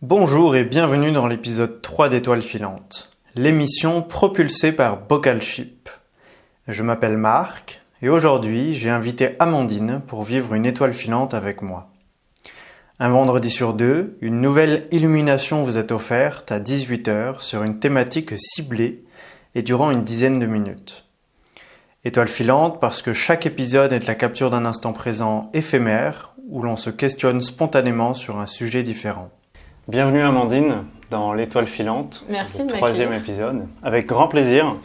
Bonjour et bienvenue dans l'épisode 3 d'Étoiles filantes, l'émission propulsée par Bocalship. Je m'appelle Marc et aujourd'hui j'ai invité Amandine pour vivre une étoile filante avec moi. Un vendredi sur deux, une nouvelle illumination vous est offerte à 18h sur une thématique ciblée et durant une dizaine de minutes. Étoile filante parce que chaque épisode est la capture d'un instant présent éphémère où l'on se questionne spontanément sur un sujet différent. Bienvenue Amandine dans l'étoile filante, Merci le de troisième m'accueillir. épisode. Avec grand plaisir,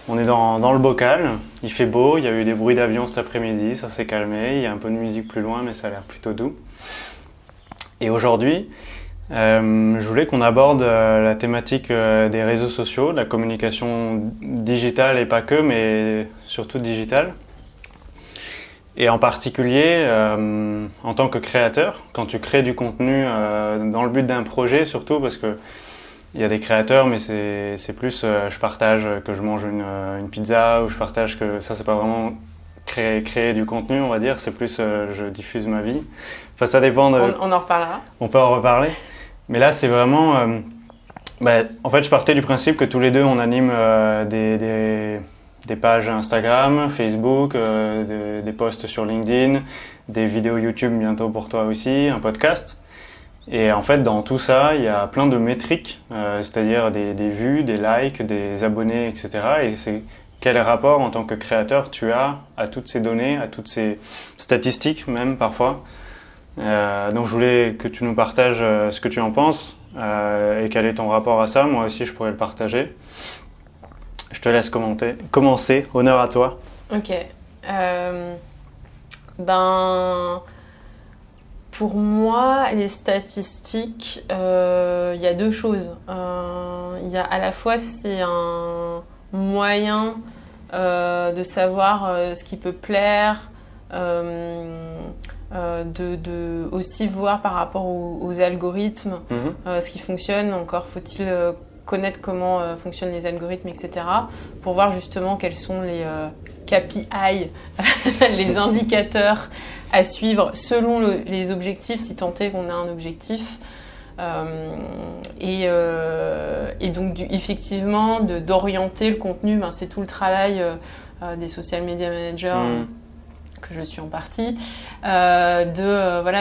on est dans le bocal, il fait beau, il y a eu des bruits d'avion cet après-midi, ça s'est calmé, il y a un peu de musique plus loin mais ça a l'air plutôt doux. Et aujourd'hui, je voulais qu'on aborde la thématique des réseaux sociaux, de la communication digitale et pas que, mais surtout digitale. Et en particulier, en tant que créateur, quand tu crées du contenu dans le but d'un projet, surtout parce que il y a des créateurs, mais c'est plus je partage que je mange une pizza ou je partage que ça, c'est pas vraiment créer du contenu, on va dire, c'est plus je diffuse ma vie. Enfin, ça dépend de... On en reparlera. On peut en reparler. Mais là, c'est vraiment... en fait, je partais du principe que tous les deux, on anime des pages Instagram, Facebook, des posts sur LinkedIn, des vidéos YouTube bientôt pour toi aussi, un podcast. Et en fait, dans tout ça, il y a plein de métriques, c'est-à-dire des vues, des likes, des abonnés, etc. Et c'est quel rapport en tant que créateur tu as à toutes ces données, à toutes ces statistiques même parfois. Donc je voulais que tu nous partages ce que tu en penses et quel est ton rapport à ça. Moi aussi, je pourrais le partager. Je te laisse commencer. Honneur à toi. Ok. Pour moi, les statistiques, il y a deux choses. Il y a à la fois, c'est un moyen de savoir ce qui peut plaire, de aussi voir par rapport aux algorithmes ce qui fonctionne. Encore faut-il connaître comment fonctionnent les algorithmes, etc. pour voir justement quels sont les KPI, les indicateurs à suivre selon les objectifs, si tant est qu'on a un objectif. Et donc effectivement d'orienter le contenu, c'est tout le travail des social media managers que je suis en partie,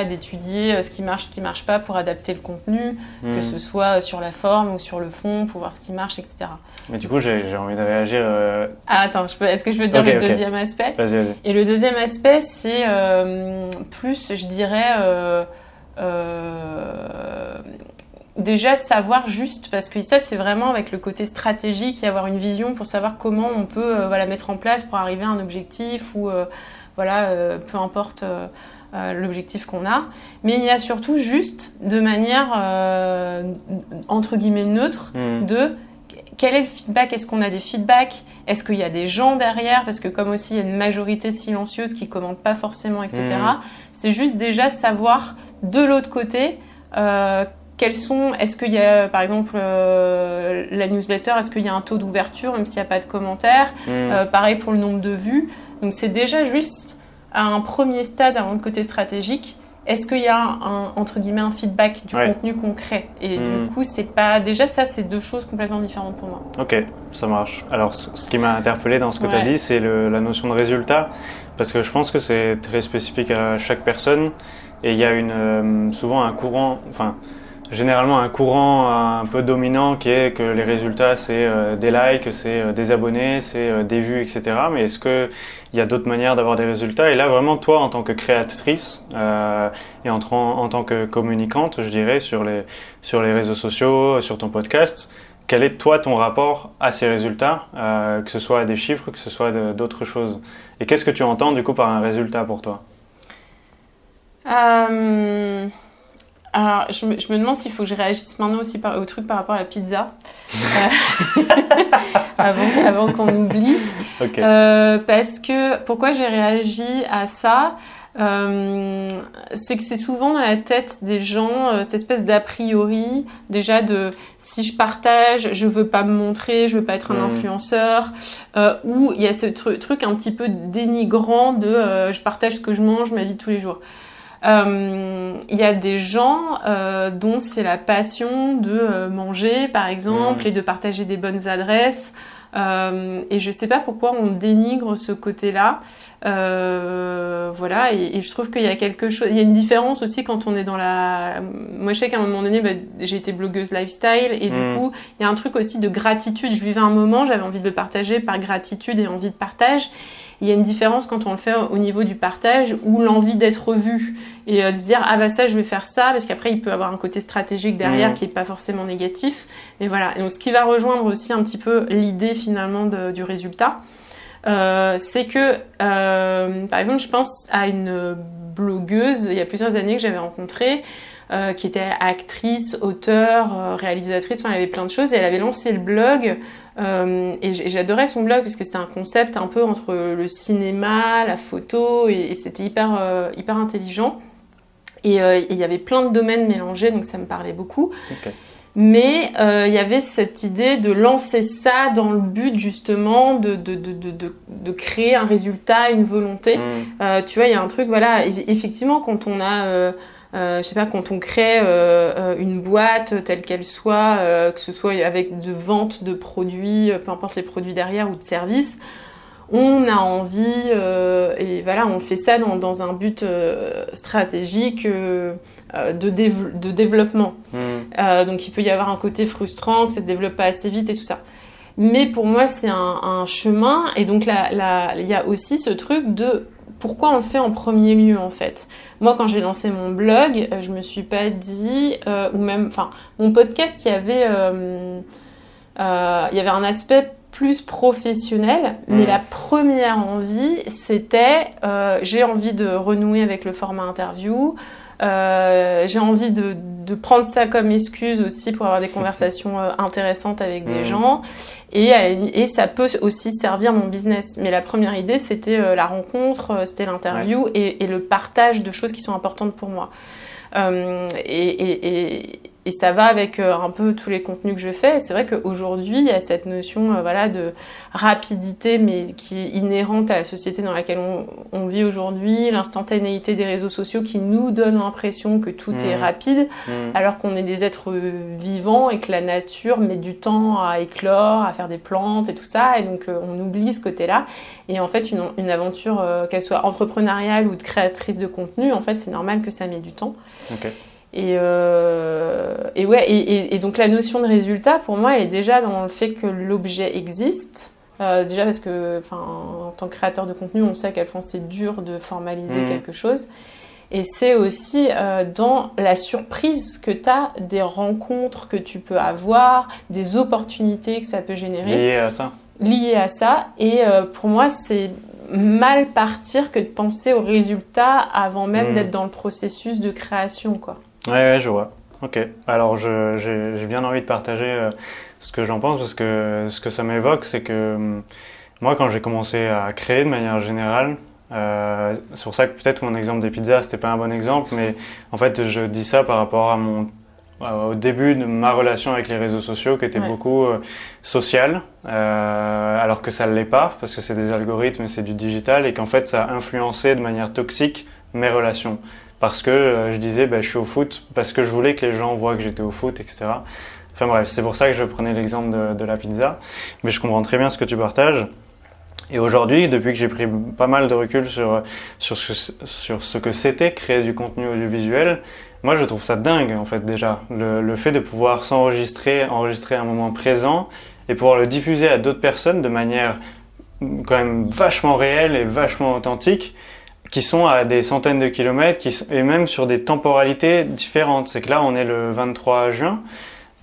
d'étudier ce qui marche pas pour adapter le contenu, que ce soit sur la forme ou sur le fond, pour voir ce qui marche, etc. Mais du coup, j'ai envie de réagir. Attends, est-ce que je peux te dire le deuxième aspect ? Vas-y. Et le deuxième aspect, c'est plus, je dirais, déjà savoir juste, parce que ça, c'est vraiment avec le côté stratégique et avoir une vision pour savoir comment on peut mettre en place pour arriver à un objectif ou peu importe l'objectif qu'on a. Mais il y a surtout juste de manière entre guillemets neutre de quel est le feedback. Est-ce qu'on a des feedbacks ? Est-ce qu'il y a des gens derrière ? Parce que comme aussi il y a une majorité silencieuse qui ne commente pas forcément, etc. C'est juste déjà savoir de l'autre côté est-ce qu'il y a, par exemple, la newsletter, est-ce qu'il y a un taux d'ouverture, même s'il n'y a pas de commentaires pareil pour le nombre de vues. Donc, c'est déjà juste à un premier stade, avant le côté stratégique, est-ce qu'il y a entre guillemets, un feedback du contenu concret ? Et du coup, c'est pas... Déjà, ça, c'est deux choses complètement différentes pour moi. Ok, ça marche. Alors, ce qui m'a interpellé dans ce que tu as dit, c'est la notion de résultat, parce que je pense que c'est très spécifique à chaque personne. Et il y a souvent un courant... Généralement un courant un peu dominant qui est que les résultats c'est des likes, c'est des abonnés, c'est des vues, etc. Mais est-ce qu'il y a d'autres manières d'avoir des résultats ? Et là vraiment toi en tant que créatrice et en tant que communicante, je dirais, sur les réseaux sociaux, sur ton podcast, quel est toi ton rapport à ces résultats, que ce soit des chiffres, que ce soit d'autres choses ? Et qu'est-ce que tu entends du coup par un résultat pour toi ? Alors, je me demande s'il faut que je réagisse maintenant aussi au truc par rapport à la pizza, avant qu'on oublie. Okay. Parce que, pourquoi j'ai réagi à ça ? C'est que c'est souvent dans la tête des gens cette espèce d'a priori, déjà de si je partage, je veux pas me montrer, je veux pas être un influenceur, ou il y a ce truc un petit peu dénigrant de je partage ce que je mange, ma vie de tous les jours. Il y a des gens dont c'est la passion de manger, par exemple, et de partager des bonnes adresses. Et je sais pas pourquoi on dénigre ce côté-là. Voilà, et je trouve qu'il y a quelque chose. Il y a une différence aussi quand on est dans la. Moi, je sais qu'à un moment donné, j'ai été blogueuse lifestyle, et du coup, il y a un truc aussi de gratitude. Je vivais un moment, j'avais envie de le partager par gratitude et envie de partage. Il y a une différence quand on le fait au niveau du partage ou l'envie d'être vu et de se dire ah bah ça je vais faire ça, parce qu'après il peut avoir un côté stratégique derrière qui est pas forcément négatif. Mais voilà, et donc ce qui va rejoindre aussi un petit peu l'idée finalement du résultat, c'est que par exemple je pense à une blogueuse il y a plusieurs années que j'avais rencontrée, qui était actrice, auteure, réalisatrice, enfin elle avait plein de choses, et elle avait lancé le blog, et j'adorais son blog parce que c'était un concept un peu entre le cinéma, la photo, et c'était hyper intelligent, et il y avait plein de domaines mélangés, donc ça me parlait beaucoup. Okay. Mais il y avait cette idée de lancer ça dans le but justement de créer un résultat, une volonté. Tu vois, il y a un truc, voilà, effectivement quand on a je sais pas, quand on crée une boîte telle qu'elle soit, que ce soit avec de vente de produits, peu importe les produits derrière ou de services, on a envie, et voilà, on fait ça dans un but stratégique de développement. Donc il peut y avoir un côté frustrant, que ça se développe pas assez vite et tout ça. Mais pour moi, c'est un chemin, et donc il y a aussi ce truc de pourquoi on le fait en premier lieu en fait. Moi quand j'ai lancé mon blog, je me suis pas dit, ou même, enfin mon podcast, il y avait un aspect plus professionnel, mais la première envie c'était j'ai envie de renouer avec le format interview. J'ai envie de prendre ça comme excuse aussi pour avoir des conversations intéressantes avec des gens, et ça peut aussi servir mon business. Mais la première idée c'était la rencontre, c'était l'interview, et le partage de choses qui sont importantes pour moi. Et ça va avec un peu tous les contenus que je fais. Et c'est vrai qu'aujourd'hui, il y a cette notion voilà, de rapidité, mais qui est inhérente à la société dans laquelle on vit aujourd'hui, l'instantanéité des réseaux sociaux qui nous donne l'impression que tout est rapide, alors qu'on est des êtres vivants et que la nature met du temps à éclore, à faire des plantes et tout ça. Et donc, on oublie ce côté-là. Et en fait, une aventure, qu'elle soit entrepreneuriale ou de créatrice de contenu, en fait, c'est normal que ça met du temps. Okay. Et donc la notion de résultat, pour moi, elle est déjà dans le fait que l'objet existe. Déjà parce que, en tant que créateur de contenu, on sait à quel point c'est dur de formaliser quelque chose. Et c'est aussi dans la surprise que tu as des rencontres que tu peux avoir, des opportunités que ça peut générer. Liées à ça. Et pour moi, c'est mal partir que de penser au résultat avant même d'être dans le processus de création, quoi. Ouais, je vois. Ok. Alors, j'ai bien envie de partager ce que j'en pense, parce que ce que ça m'évoque, c'est que moi, quand j'ai commencé à créer de manière générale, c'est pour ça que peut-être mon exemple des pizzas, c'était pas un bon exemple, mais en fait, je dis ça par rapport à au début de ma relation avec les réseaux sociaux, qui était beaucoup sociale, alors que ça ne l'est pas, parce que c'est des algorithmes, c'est du digital, et qu'en fait, ça a influencé de manière toxique mes relations. Parce que je disais, je suis au foot, parce que je voulais que les gens voient que j'étais au foot, etc. Enfin bref, c'est pour ça que je prenais l'exemple de la pizza. Mais je comprends très bien ce que tu partages. Et aujourd'hui, depuis que j'ai pris pas mal de recul sur ce que c'était créer du contenu audiovisuel, moi je trouve ça dingue en fait déjà. Le fait de pouvoir enregistrer un moment présent et pouvoir le diffuser à d'autres personnes de manière quand même vachement réelle et vachement authentique, qui sont à des centaines de kilomètres, et même sur des temporalités différentes. C'est que là, on est le 23 juin,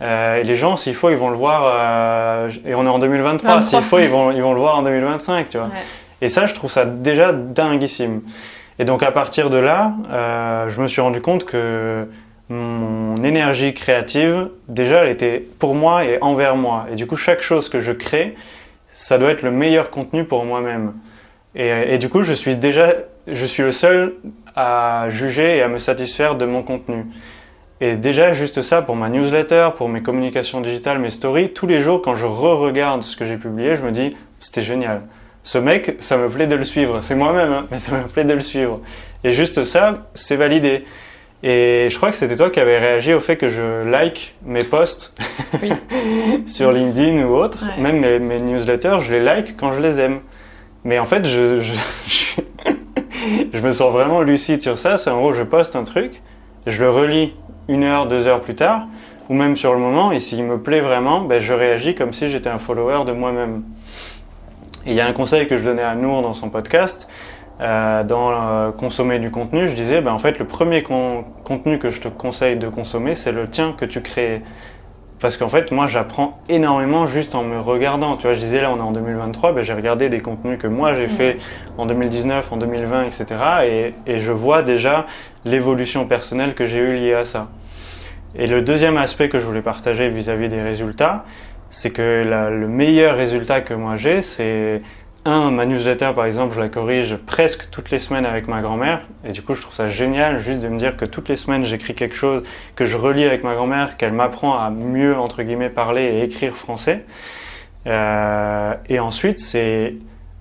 et les gens, s'il faut, ils vont le voir, et on est en 2023, s'il faut, ils vont le voir en 2025, tu vois. Ouais. Et ça, je trouve ça déjà dinguissime. Et donc, à partir de là, je me suis rendu compte que mon énergie créative, déjà, elle était pour moi et envers moi. Et du coup, chaque chose que je crée, ça doit être le meilleur contenu pour moi-même. Et du coup, je suis le seul à juger et à me satisfaire de mon contenu. Et déjà, juste ça, pour ma newsletter, pour mes communications digitales, mes stories, tous les jours, quand je re-regarde ce que j'ai publié, je me dis, c'était génial. Ce mec, ça me plaît de le suivre. C'est moi-même, hein, mais ça me plaît de le suivre. Et juste ça, c'est validé. Et je crois que c'était toi qui avais réagi au fait que je like mes posts Oui. sur LinkedIn ou autre. Ouais. Même mes newsletters, je les like quand je les aime. Mais en fait, je me sens vraiment lucide sur ça. C'est en gros, je poste un truc, je le relis 1 heure, 2 heures plus tard, ou même sur le moment, et s'il me plaît vraiment, ben, je réagis comme si j'étais un follower de moi-même. Et il y a un conseil que je donnais à Nour dans son podcast, dans consommer du contenu, je disais, ben, en fait, le premier contenu que je te conseille de consommer, c'est le tien que tu crées. Parce qu'en fait, moi, j'apprends énormément juste en me regardant. Tu vois, je disais, là, on est en 2023, ben, j'ai regardé des contenus que moi, j'ai fait en 2019, en 2020, etc. Et je vois déjà l'évolution personnelle que j'ai eue liée à ça. Et le deuxième aspect que je voulais partager vis-à-vis des résultats, c'est que le meilleur résultat que moi j'ai, c'est ma newsletter par exemple, je la corrige presque toutes les semaines avec ma grand-mère. Et du coup, je trouve ça génial juste de me dire que toutes les semaines, j'écris quelque chose que je relis avec ma grand-mère, qu'elle m'apprend à mieux, entre guillemets, parler et écrire français. Et ensuite,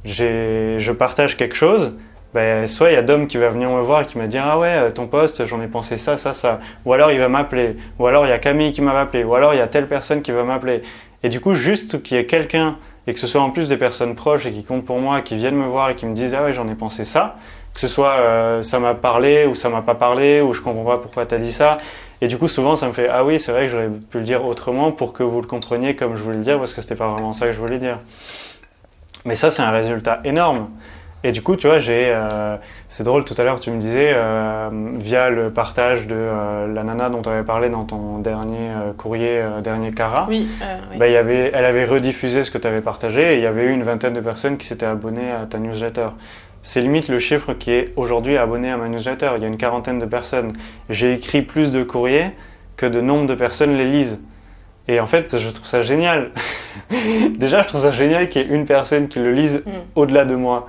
je partage quelque chose. Ben, soit il y a Dom qui va venir me voir et qui va dire « Ah ouais, ton post, j'en ai pensé ça, ça, ça. » Ou alors il va m'appeler. Ou alors il y a Camille qui m'a appelé. Ou alors il y a telle personne qui va m'appeler. Et du coup, juste qu'il y ait quelqu'un, et que ce soit en plus des personnes proches et qui comptent pour moi, qui viennent me voir et qui me disent « Ah ouais, j'en ai pensé ça. » Que ce soit ça m'a parlé ou ça m'a pas parlé, ou je comprends pas pourquoi t'as dit ça. Et du coup, souvent, ça me fait « Ah oui, c'est vrai que j'aurais pu le dire autrement pour que vous le compreniez comme je voulais le dire, parce que c'était pas vraiment ça que je voulais dire. » Mais ça, c'est un résultat énorme. Et du coup, tu vois, c'est drôle, tout à l'heure, tu me disais, via le partage de la nana dont tu avais parlé dans ton dernier courrier, dernier Cara, Oui. bah, elle avait rediffusé ce que tu avais partagé et il y avait eu une vingtaine de personnes qui s'étaient abonnées à ta newsletter. C'est limite le chiffre qui est aujourd'hui abonné à ma newsletter. Il y a une 40aine de personnes. J'ai écrit plus de courriers que de nombre de personnes les lisent. Et en fait, je trouve ça génial. Déjà, je trouve ça génial qu'il y ait une personne qui le lise au-delà de moi.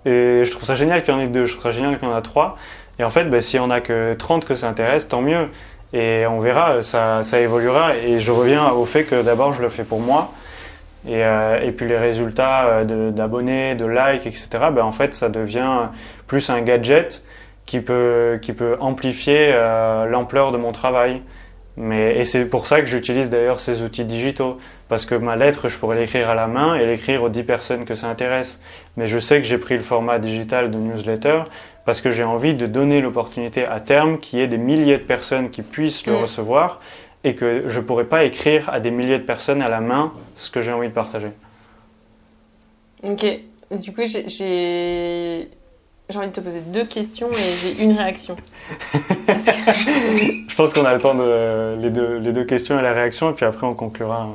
Et je trouve ça génial qu'il y en ait 2, je trouve ça génial qu'il y en a 3. Et en fait, bah, s'il n'y en a que 30 que ça intéresse, tant mieux. Et on verra, ça évoluera. Et je reviens au fait que d'abord, je le fais pour moi. Et puis les résultats d'abonnés, de likes, etc., bah, en fait, ça devient plus un gadget qui peut amplifier l'ampleur de mon travail. Et c'est pour ça que j'utilise d'ailleurs ces outils digitaux, parce que ma lettre, je pourrais l'écrire à la main et l'écrire aux 10 personnes que ça intéresse. Mais je sais que j'ai pris le format digital de newsletter parce que j'ai envie de donner l'opportunité à terme qu'il y ait des milliers de personnes qui puissent le recevoir et que je ne pourrais pas écrire à des milliers de personnes à la main ce que j'ai envie de partager. Ok, du coup j'ai envie de te poser 2 questions et j'ai une réaction. Je pense qu'on a le temps de les deux questions et la réaction, et puis après on conclura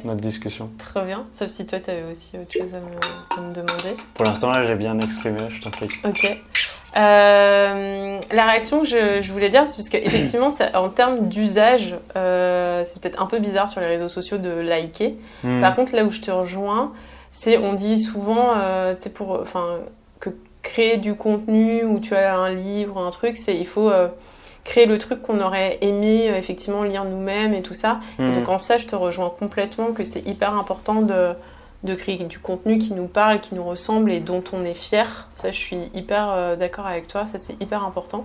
notre discussion. Très bien, sauf si toi tu avais aussi autre chose à me demander. Pour l'instant là j'ai bien exprimé, je t'en prie. Ok. La réaction que je voulais dire, c'est parce qu'effectivement en termes d'usage, c'est peut-être un peu bizarre sur les réseaux sociaux de liker. Par contre là où je te rejoins, c'est on dit souvent, c'est pour... que créer du contenu ou tu as un livre, un truc, il faut créer le truc qu'on aurait aimé effectivement lire nous-mêmes et tout ça. Et donc en ça, je te rejoins complètement que c'est hyper important de créer du contenu qui nous parle, qui nous ressemble et dont on est fier. Ça, je suis hyper d'accord avec toi, ça c'est hyper important.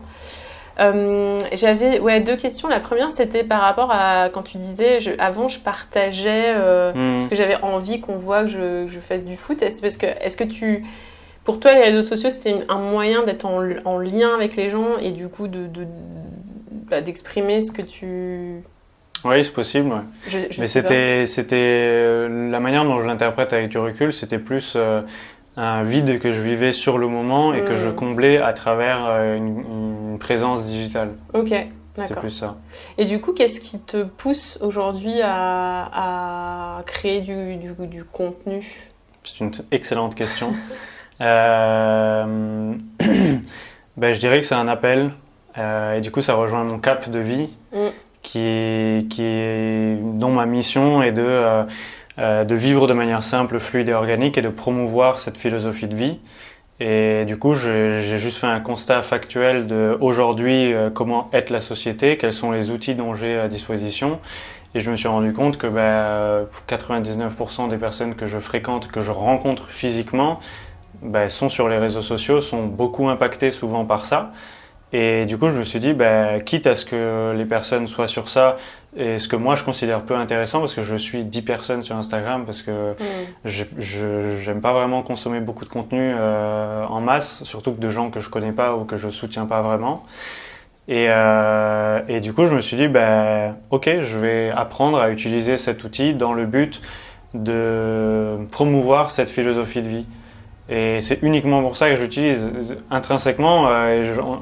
J'avais 2 questions. La première, c'était par rapport à quand tu disais, avant je partageais parce que j'avais envie qu'on voit que je fasse du foot. Est-ce que pour toi, les réseaux sociaux, c'était un moyen d'être en lien avec les gens et du coup d'exprimer ce que tu... Oui, c'est possible. Ouais. Mais c'était la manière dont je l'interprète avec du recul, c'était plus un vide que je vivais sur le moment et que je comblais à travers une présence digitale. Ok, c'était d'accord. plus ça. Et du coup, qu'est-ce qui te pousse aujourd'hui à créer du contenu ? C'est une excellente question. Je dirais que c'est un appel et du coup ça rejoint mon cap de vie dont ma mission est de vivre de manière simple, fluide et organique et de promouvoir cette philosophie de vie. Et du coup j'ai juste fait un constat factuel de aujourd'hui comment est la société, quels sont les outils dont j'ai à disposition. Et je me suis rendu compte que 99% des personnes que je fréquente, que je rencontre physiquement, sont sur les réseaux sociaux, sont beaucoup impactés souvent par ça. Et du coup, je me suis dit, quitte à ce que les personnes soient sur ça, et ce que moi je considère peu intéressant, parce que je suis 10 personnes sur Instagram, parce que j'aime pas vraiment consommer beaucoup de contenu en masse, surtout que de gens que je connais pas ou que je soutiens pas vraiment. Et du coup, je me suis dit, ok, je vais apprendre à utiliser cet outil dans le but de promouvoir cette philosophie de vie. Et c'est uniquement pour ça que je l'utilise. Intrinsèquement,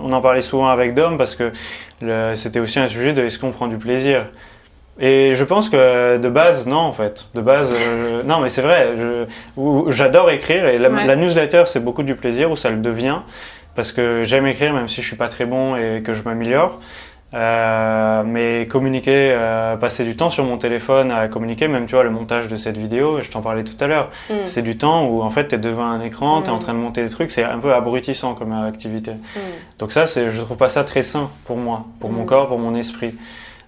on en parlait souvent avec Dom parce que c'était aussi un sujet de est-ce qu'on prend du plaisir. Et je pense que de base, non en fait. De base, non mais c'est vrai, j'adore écrire et la newsletter c'est beaucoup du plaisir ou ça le devient parce que j'aime écrire même si je suis pas très bon et que je m'améliore. Mais communiquer, passer du temps sur mon téléphone à communiquer, même tu vois le montage de cette vidéo, je t'en parlais tout à l'heure, c'est du temps où en fait t'es devant un écran, t'es en train de monter des trucs, c'est un peu abrutissant comme activité. Donc ça, je trouve pas ça très sain pour moi, pour mon corps, pour mon esprit.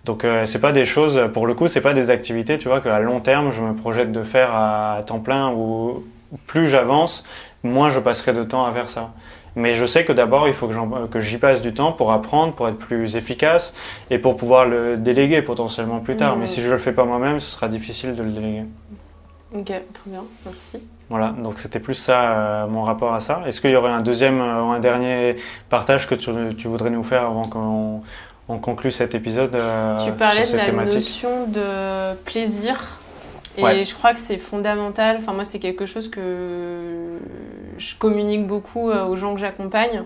Donc c'est pas des choses, pour le coup, c'est pas des activités, tu vois, qu'à long terme je me projette de faire à temps plein ou plus j'avance, moins je passerai de temps à faire ça. Mais je sais que d'abord, il faut que j'y passe du temps pour apprendre, pour être plus efficace et pour pouvoir le déléguer potentiellement plus tard. Mais si je ne le fais pas moi-même, ce sera difficile de le déléguer. Ok, très bien, merci. Voilà, donc c'était plus ça, mon rapport à ça. Est-ce qu'il y aurait un deuxième ou un dernier partage que tu voudrais nous faire avant qu'on conclue cet épisode Tu parlais sur de la thématique. Notion de plaisir. Et je crois que c'est fondamental. Enfin, moi, c'est quelque chose que je communique beaucoup aux gens que j'accompagne.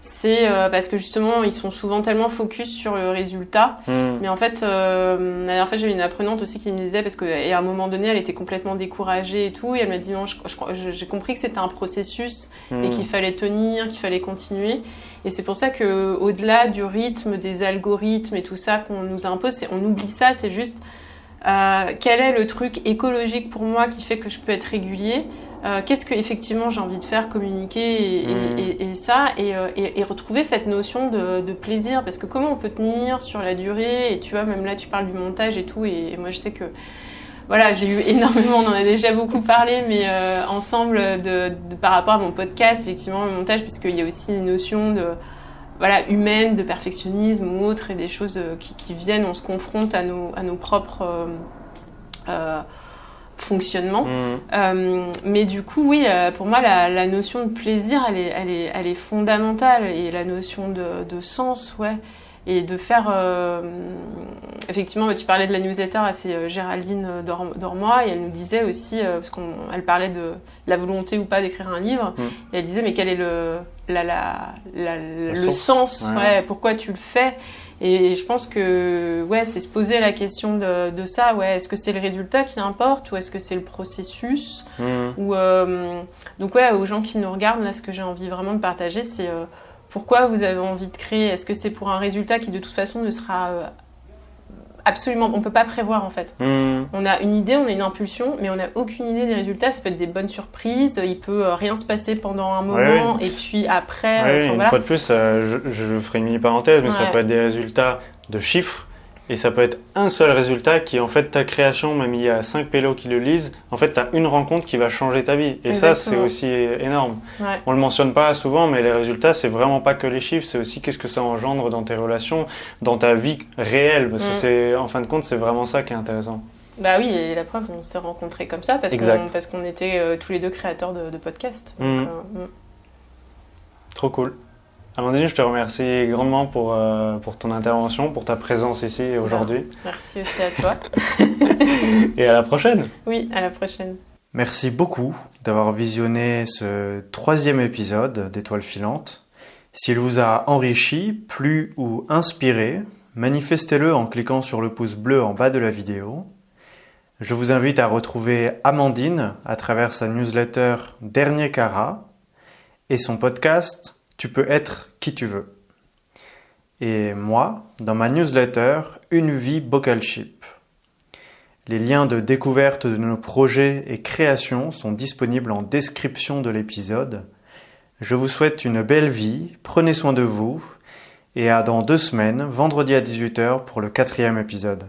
C'est parce que justement, ils sont souvent tellement focus sur le résultat. Mais en fait, la dernière fois, j'avais une apprenante aussi qui me disait, parce qu'à un moment donné, elle était complètement découragée et tout. Et elle m'a dit, non, j'ai compris que c'était un processus et qu'il fallait tenir, qu'il fallait continuer. Et c'est pour ça qu'au-delà du rythme, des algorithmes et tout ça qu'on nous impose, on oublie ça, c'est juste... quel est le truc écologique pour moi qui fait que je peux être régulier, qu'est-ce que effectivement j'ai envie de faire, communiquer et retrouver cette notion de plaisir, parce que comment on peut tenir sur la durée, et tu vois, même là tu parles du montage et tout, et moi je sais que voilà, j'ai eu énormément, on en a déjà beaucoup parlé, mais ensemble par rapport à mon podcast, effectivement le montage, parce qu'il y a aussi une notion de humaine, de perfectionnisme ou autre, et des choses qui viennent, on se confronte à nos propres fonctionnements. Mais du coup, oui, pour moi, la notion de plaisir, elle est fondamentale, et la notion de sens, et de faire... effectivement, tu parlais de la newsletter, c'est Géraldine Dormois, et elle nous disait aussi, parce qu'elle parlait de la volonté ou pas d'écrire un livre, et elle disait, mais quel est le sens, pourquoi tu le fais? Et je pense que c'est se poser la question de ça, est-ce que c'est le résultat qui importe, ou est-ce que c'est le processus? Donc aux gens qui nous regardent, là, ce que j'ai envie vraiment de partager, c'est pourquoi vous avez envie de créer. Est-ce que c'est pour un résultat qui de toute façon ne sera absolument, on peut pas prévoir en fait. On a une idée, on a une impulsion, mais on n'a aucune idée des résultats. Ça peut être des bonnes surprises, il peut rien se passer pendant un moment, et puis après... une fois de plus, je ferai une mini-parenthèse, mais ça peut être des résultats de chiffres, et ça peut être un seul résultat qui est en fait ta création, même il y a 5 pélos qui le lisent, en fait tu as une rencontre qui va changer ta vie. Et Exactement. Ça, c'est aussi énorme. On le mentionne pas souvent, mais les résultats, c'est vraiment pas que les chiffres, c'est aussi qu'est-ce que ça engendre dans tes relations, dans ta vie réelle, parce que c'est, en fin de compte, c'est vraiment ça qui est intéressant. Bah oui, et la preuve, on s'est rencontrés comme ça, parce qu'on était tous les deux créateurs de podcasts. Donc, Trop cool. Amandine, je te remercie grandement pour ton intervention, pour ta présence ici aujourd'hui. Merci aussi à toi. Et à la prochaine. Oui, à la prochaine. Merci beaucoup d'avoir visionné ce 3e épisode d'Étoiles filantes. S'il vous a enrichi, plu ou inspiré, manifestez-le en cliquant sur le pouce bleu en bas de la vidéo. Je vous invite à retrouver Amandine à travers sa newsletter Dernier Carat et son podcast Tu peux être qui tu veux. Et moi, dans ma newsletter Une vie Bocalship. Les liens de découverte de nos projets et créations sont disponibles en description de l'épisode. Je vous souhaite une belle vie, prenez soin de vous et à dans 2 semaines, vendredi à 18h pour le 4e épisode.